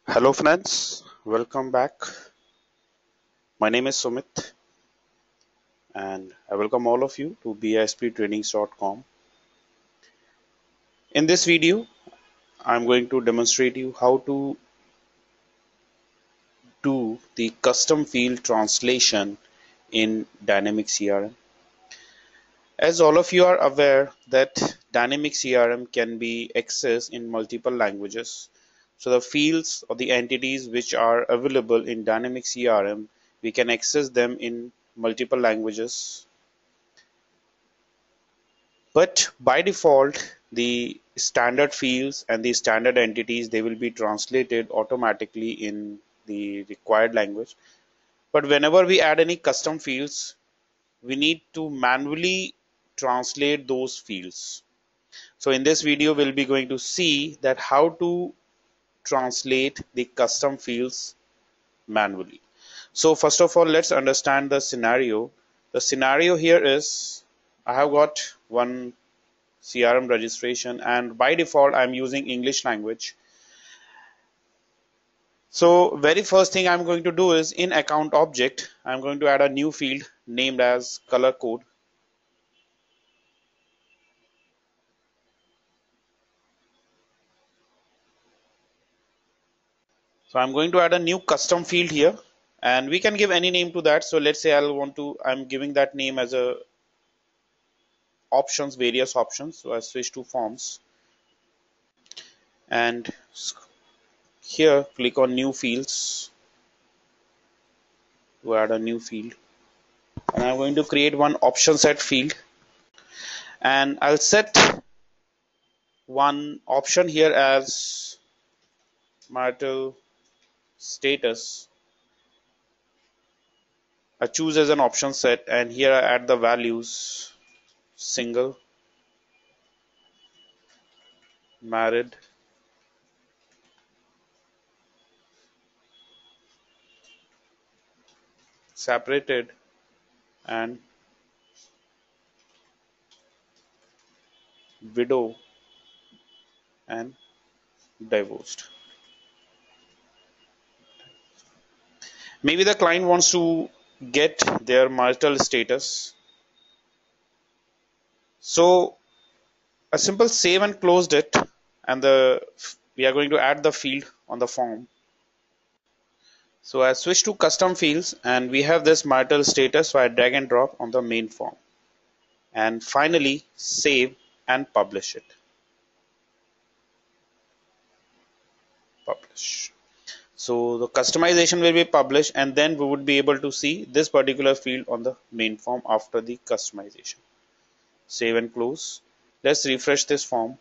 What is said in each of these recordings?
Hello friends, welcome back. My name is Sumit and I welcome all of you to bisptrainings.com. In this video, I'm going to demonstrate you how to do the custom field translation in Dynamic CRM. As all of you are aware that Dynamic CRM can be accessed in multiple languages. So the fields or the entities which are available in Dynamic CRM, we can access them in multiple languages. But by default, the standard fields and the standard entities, they will be translated automatically in the required language. But whenever we add any custom fields, we need to manually translate those fields. So in this video, we'll be going to see that how to translate the custom fields manually. So first of all, let's understand the scenario. The scenario here is I have got one CRM registration and by default I'm using English language. So very first thing I'm going to do is in account object I'm going to add a new field named as color code. So I'm going to add a new custom field here and we can give any name to that. So let's say I'm giving that name as a options, various options. So I switch to forms and here click on new fields to add a new field and I'm going to create one option set field and I'll set one option here as marital status. I choose as an option set and here I add the values single, married, separated and widow and divorced. Maybe the client wants to get their marital status. So a simple save and closed it and we are going to add the field on the form. So I switch to custom fields and we have this marital status, so I drag and drop on the main form and finally save and publish it. Publish. So the customization will be published and then we would be able to see this particular field on the main form after the customization. Save and close. Let's refresh this form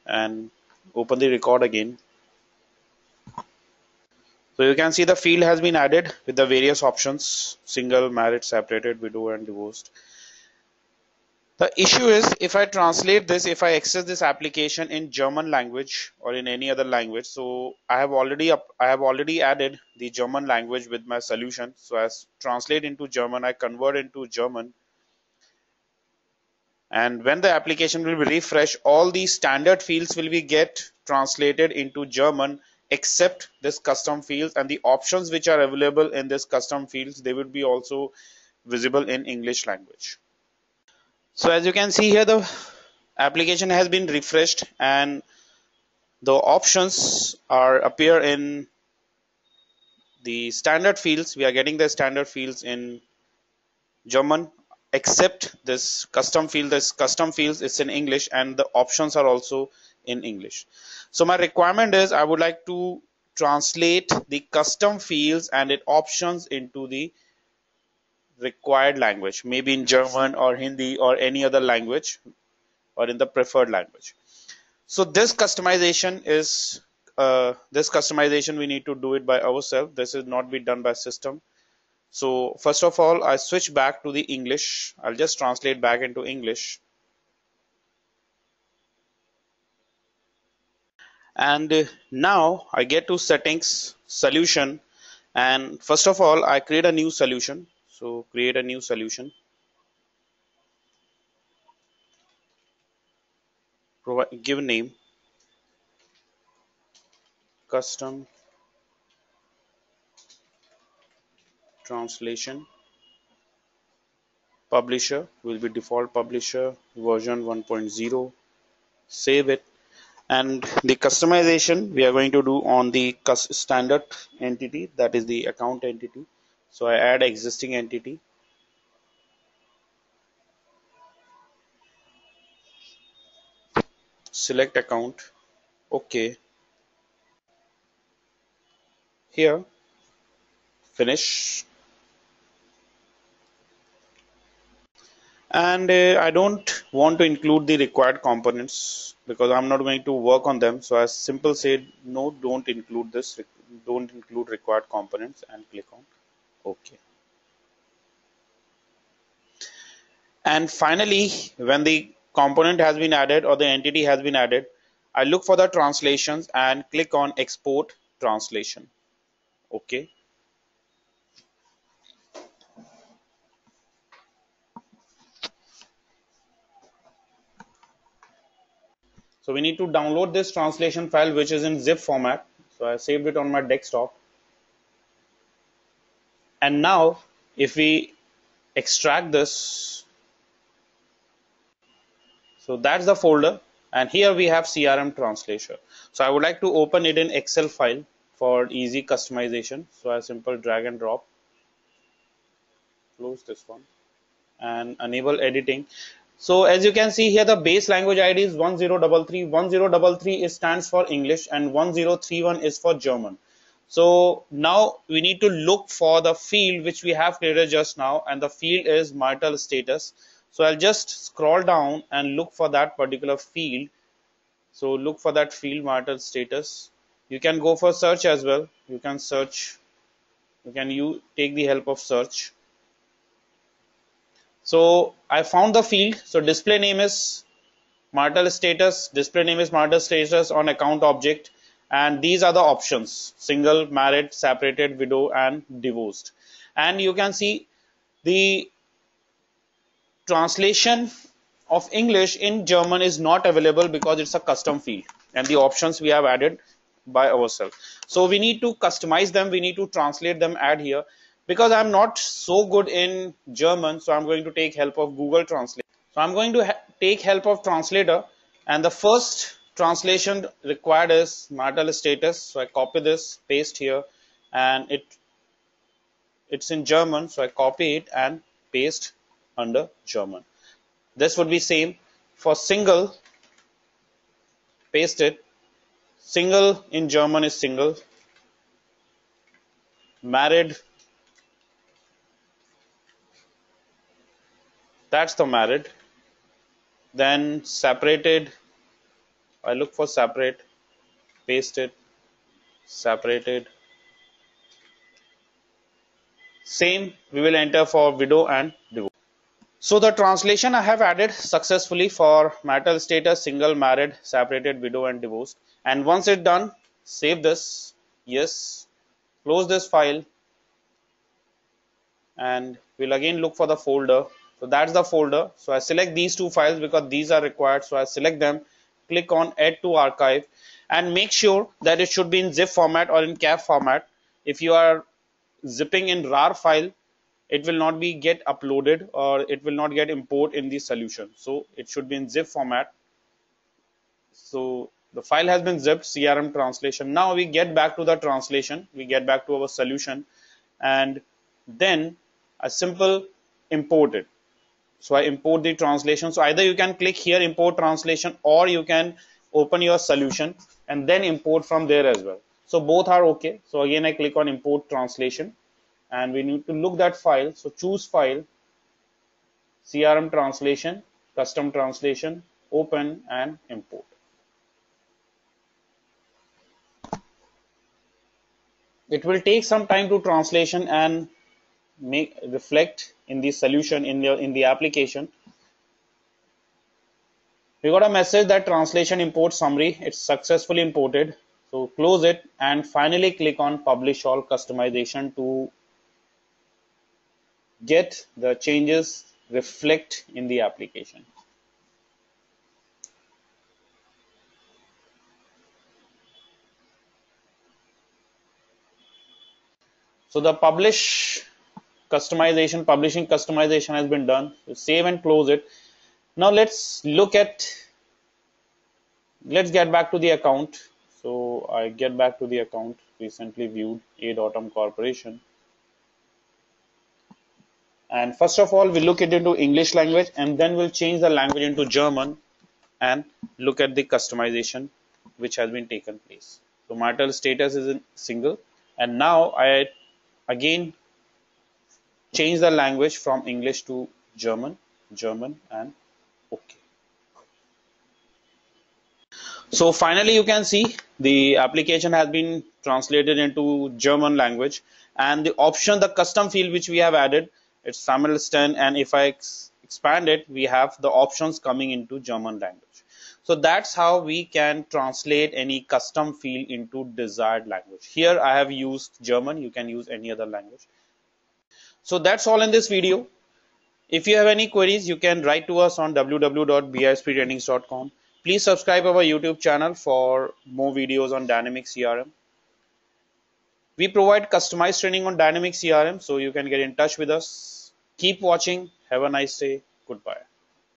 and open the record again. So you can see the field has been added with the various options: single, married, separated, widow and divorced. The issue is if I translate this, if I access this application in German language or in any other language, so I have already added the German language with my solution. So as translate into German, I convert into German, and when the application will be refreshed, all these standard fields will be get translated into German except this custom fields, and the options which are available in this custom fields, they will be also visible in English language. So as you can see here, the application has been refreshed and the options are appear in the standard fields. We are getting the standard fields in German except this custom field. This custom fields is in English and the options are also in English. So my requirement is I would like to translate the custom fields and its options into the required language, maybe in German or Hindi or any other language or in the preferred language. So this customization we need to do it by ourselves. This is not be done by system. So first of all, I switch back to the English. I'll just translate back into English. And now I get to settings, solution, and first of all I create a new solution. So create a new solution, give name, custom translation publisher will be default publisher version 1.0. Save it. And the customization we are going to do on the standard entity, that is the account entity. So I add existing entity, select account, okay, here finish. And I don't want to include the required components because I'm not going to work on them. So I simple say no, don't include this, don't include required components, and click on OK. And finally, when the component has been added or the entity has been added, I look for the translations and click on export translation. OK. So we need to download this translation file, which is in zip format. So I saved it on my desktop. And now if we extract this, so that's the folder, and here we have CRM translator. So I would like to open it in Excel file for easy customization. So I simple drag and drop, close this one, and enable editing. So as you can see here, the base language ID is 1033. 1033 stands for English and 1031 is for German. So now we need to look for the field which we have created just now, and the field is marital status. So I'll just scroll down and look for that particular field. So look for that field, marital status. You can go for search as well. You can search, you take the help of search. So I found the field. So display name is marital status, display name is marital status on account object, and these are the options: single, married, separated, widow, and divorced. And you can see the translation of English in German is not available because it's a custom field, and the options we have added by ourselves. So we need to customize them, we need to translate them, add here. Because I'm not so good in German, so I'm going to take help of Google Translate. So I'm going to take help of translator, and the first translation required is marital status. So I copy this, paste here, and it's in German. So I copy it and paste under German. This would be same for single, paste it. Single in German is single. Married, that's the married. Then separated, I look for separate, paste it, separated. Same we will enter for widow and divorce. So the translation I have added successfully for marital status, single, married, separated, widow, and divorced. And once it's done, save this, yes, close this file, and we'll again look for the folder. So that's the folder. So I select these two files because these are required. So I select them, click on add to archive, and make sure that it should be in zip format or in CAF format. If you are zipping in RAR file, it will not be get uploaded or it will not get import in the solution. So it should be in zip format. So the file has been zipped, CRM translation. Now we get back to the translation, we get back to our solution, and then a simple import it. So I import the translation. So either you can click here import translation, or you can open your solution and then import from there as well. So both are okay. So again I click on import translation, and we need to look that file. So choose file, CRM translation, custom translation, open and import. It will take some time to translation and make reflect in the solution in the application. We got a message that translation import summary, it's successfully imported. So close it and finally click on publish all customization to get the changes reflect in the application. So the publish customization, publishing customization has been done. So save and close it. Now let's get back to the account. So I get back to the account recently viewed A.M Corporation. And first of all, we look it into English language, and then we'll change the language into German and look at the customization which has been taken place. So marital status is in single, and now I again change the language from English to German, and OK. So finally, you can see the application has been translated into German language, and the option, the custom field which we have added, it's simultaneous, and if I expand it, we have the options coming into German language. So that's how we can translate any custom field into desired language. Here I have used German. You can use any other language. So that's all in this video. If you have any queries, you can write to us on www.bisptrainings.com. Please subscribe our YouTube channel for more videos on dynamic CRM. We provide customized training on dynamic CRM, so you can get in touch with us. Keep watching. Have a nice day. Goodbye.